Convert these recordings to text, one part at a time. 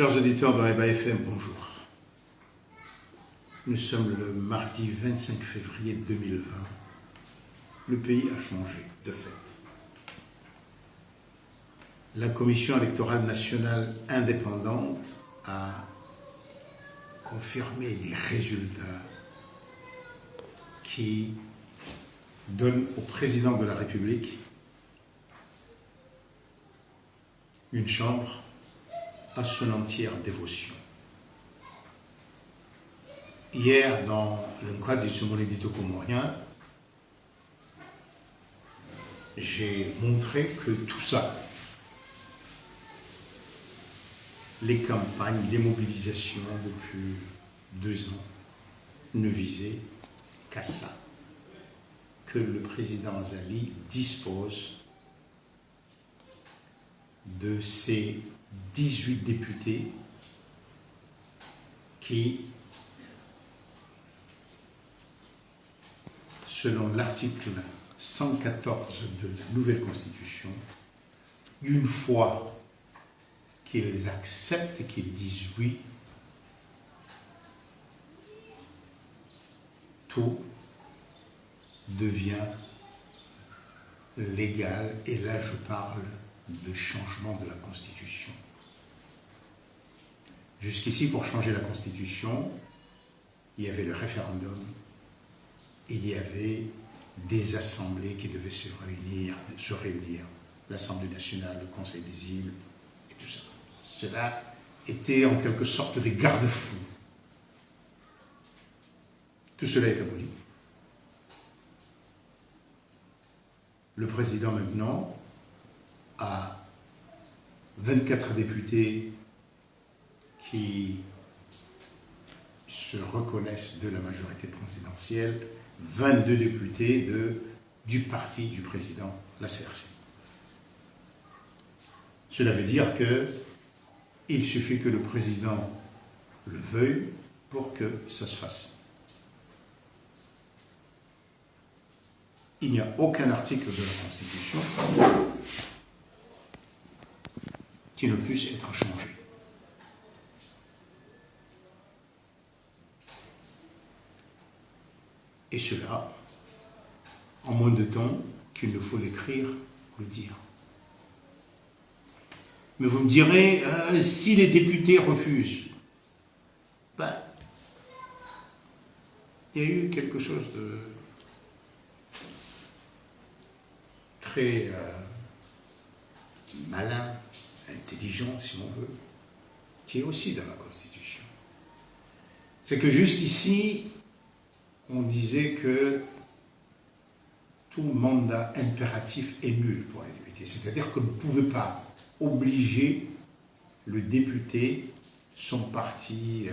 Chers auditeurs de Reba FM, bonjour. Nous sommes le mardi 25 février 2020. Le pays a changé, de fait. La Commission électorale nationale indépendante a confirmé des résultats qui donnent au président de la République une chambre à son entière dévotion. Hier, dans le cadre du Tsumolidito comorien, j'ai montré que tout ça, les campagnes, les mobilisations depuis 2 ans, ne visaient qu'à ça, que le président Zali dispose de ces 18 députés qui, selon l'article 114 de la nouvelle Constitution, une fois qu'ils acceptent et qu'ils disent oui, tout devient légal. Et là, je parle de changement de la Constitution. Jusqu'ici, pour changer la Constitution, il y avait le référendum, il y avait des assemblées qui devaient se réunir, l'Assemblée nationale, le Conseil des îles, et tout ça. Cela était en quelque sorte des garde-fous. Tout cela est aboli. Le président maintenant a 24 députés qui se reconnaissent de la majorité présidentielle, 22 députés du parti du président, la CRC. Cela veut dire qu'il suffit que le président le veuille pour que ça se fasse. Il n'y a aucun article de la Constitution qui ne puisse être changé. Et cela, en moins de temps qu'il ne faut l'écrire, le dire. Mais vous me direz, si les députés refusent, il y a eu quelque chose de très malin, intelligent, si on veut, qui est aussi dans la Constitution. C'est que jusqu'ici, on disait que tout mandat impératif est nul pour les députés. C'est-à-dire qu'on ne pouvait pas obliger le député, son parti,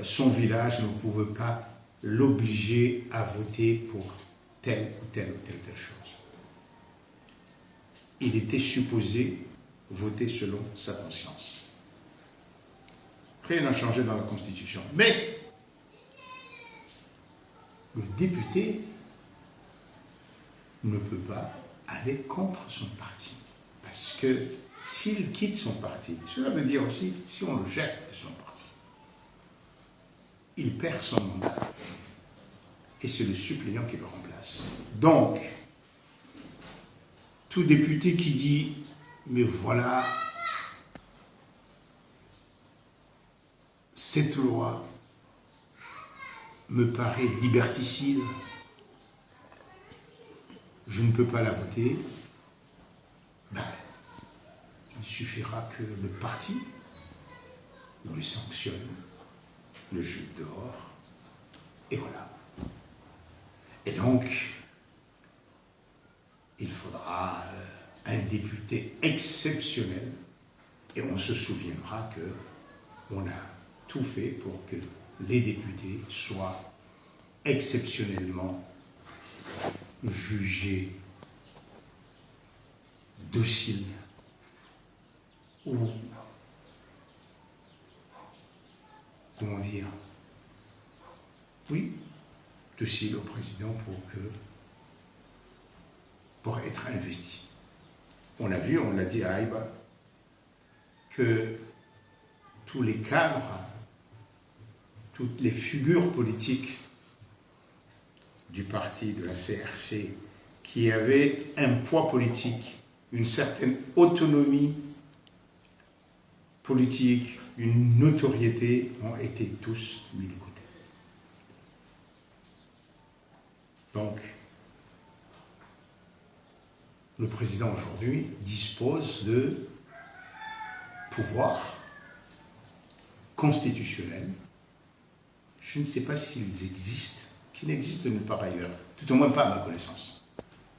son village, ne pouvait pas l'obliger à voter pour telle ou telle chose. Il était supposé voter selon sa conscience. Rien n'a changé dans la Constitution. Mais le député ne peut pas aller contre son parti. Parce que s'il quitte son parti, cela veut dire aussi, si on le jette de son parti, il perd son mandat. Et c'est le suppléant qui le remplace. Donc, tout député qui dit « mais voilà, cette loi me paraît liberticide, je ne peux pas la voter », il suffira que le parti le sanctionne, le jette dehors, et voilà. Et donc, il faudra un député exceptionnel, et on se souviendra qu'on a tout fait pour que les députés soient exceptionnellement jugés dociles ou, comment dire, oui, dociles au président pour être investi. On a vu, on l'a dit à Aïba, que tous les cadres, toutes les figures politiques du parti de la CRC qui avaient un poids politique, une certaine autonomie politique, une notoriété, ont été tous mis de côté. Donc, le président aujourd'hui dispose de pouvoirs constitutionnels. Je ne sais pas s'ils existent, qui n'existent nulle part ailleurs, tout au moins pas à ma connaissance.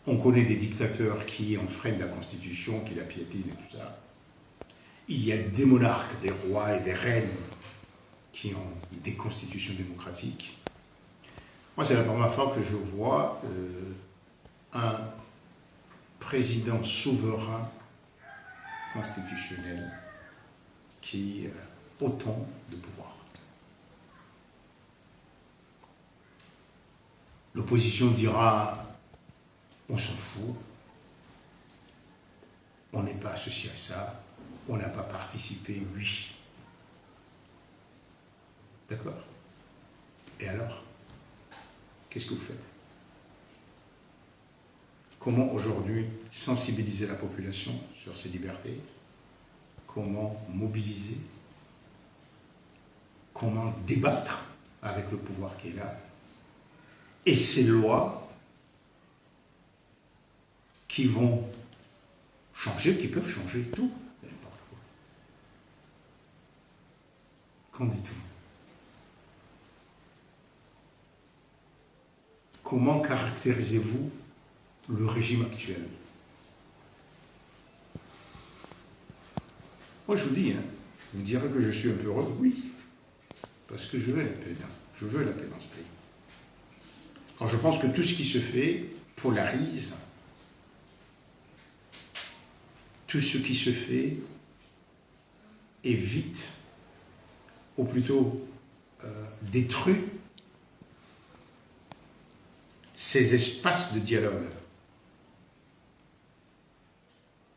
On connaît des dictateurs qui enfreignent la Constitution, qui la piétinent et tout ça. Il y a des monarques, des rois et des reines qui ont des constitutions démocratiques. Moi, c'est la première fois que je vois un président souverain constitutionnel qui a autant de pouvoir. L'opposition dira, on s'en fout, on n'est pas associé à ça, on n'a pas participé, oui. D'accord? Et alors? Qu'est-ce que vous faites? Comment aujourd'hui sensibiliser la population sur ces libertés? Comment mobiliser? Comment débattre avec le pouvoir qui est là? Et ces lois qui vont changer, qui peuvent changer tout, n'importe quoi. Qu'en dites-vous? Comment caractérisez-vous le régime actuel? Moi, je vous dis, vous direz que je suis un peu heureux, oui, parce que je veux la paix dans ce pays. Alors, je pense que tout ce qui se fait polarise, tout ce qui se fait évite, ou plutôt détruit, ces espaces de dialogue.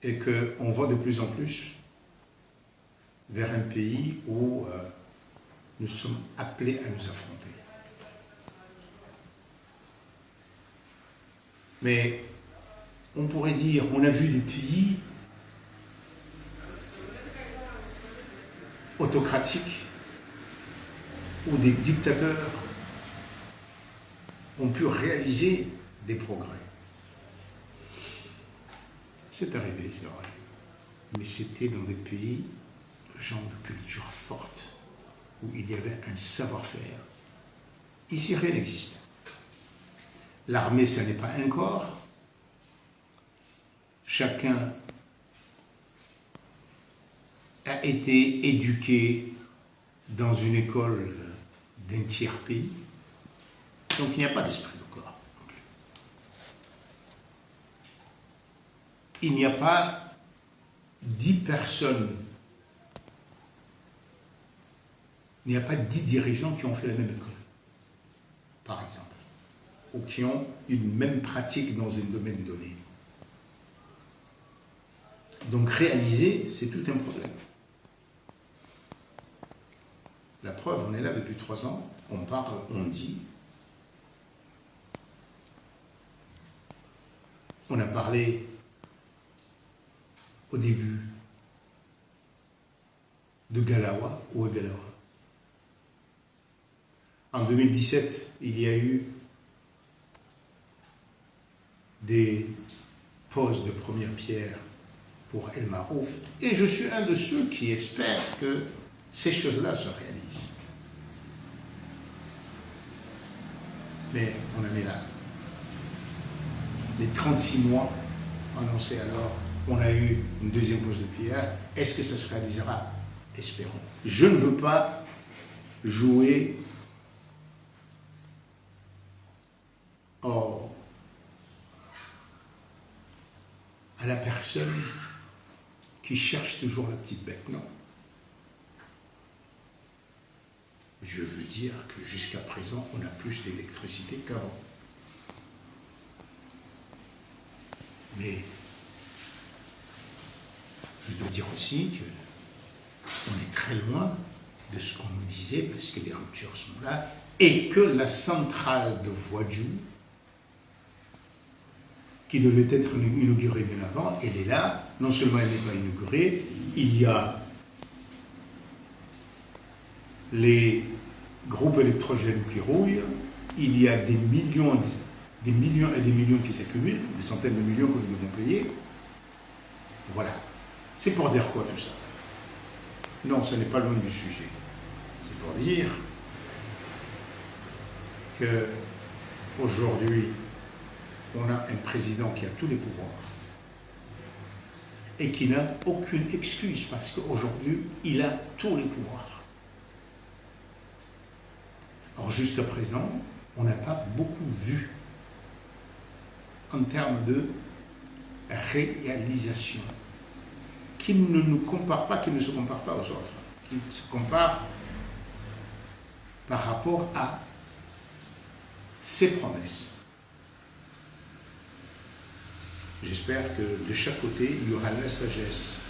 Et qu'on va de plus en plus vers un pays où nous sommes appelés à nous affronter. Mais on pourrait dire, on a vu des pays autocratiques où des dictateurs ont pu réaliser des progrès. C'est arrivé, c'est vrai. Mais c'était dans des pays, genre de culture forte, où il y avait un savoir-faire. Ici, rien n'existe. L'armée, ça n'est pas un corps. Chacun a été éduqué dans une école d'un tiers pays. Donc il n'y a pas d'esprit de corps non plus. Il n'y a pas 10 personnes, il n'y a pas 10 dirigeants qui ont fait la même école, par exemple, ou qui ont une même pratique dans un domaine donné. Donc réaliser, c'est tout un problème. La preuve, on est là depuis 3 ans, on parle, on dit. On a parlé au début de Galawa ou Egalawa. En 2017, il y a eu des poses de première pierre pour El Marouf, et je suis un de ceux qui espèrent que ces choses-là se réalisent. Mais on en est là. Les 36 mois annoncés alors, on a eu une deuxième pose de pierre. Est-ce que ça se réalisera? Espérons. Je ne veux pas jouer à la personne qui cherche toujours la petite bête, non. Je veux dire que jusqu'à présent, on a plus d'électricité qu'avant. Mais je dois dire aussi que on est très loin de ce qu'on nous disait, parce que les ruptures sont là, et que la centrale de Hwaju, qui devait être inaugurée bien avant, elle est là. Non seulement elle n'est pas inaugurée, il y a les groupes électrogènes qui roulent, il y a des millions et des millions qui s'accumulent, des centaines de millions que nous devons payer. Voilà. C'est pour dire quoi tout ça? Non, ce n'est pas loin du sujet. C'est pour dire qu'aujourd'hui, on a un président qui a tous les pouvoirs et qui n'a aucune excuse parce qu'aujourd'hui, il a tous les pouvoirs. Alors jusqu'à présent, on n'a pas beaucoup vu en termes de réalisation, qui ne nous compare pas, qui ne se compare pas aux autres, qui se compare par rapport à ses promesses. J'espère que de chaque côté, il y aura la sagesse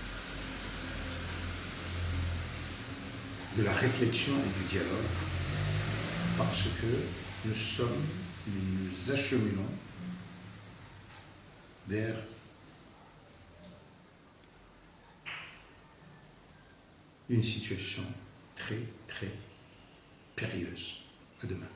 de la réflexion et du dialogue, parce que nous acheminons vers une situation très, très périlleuse. À demain.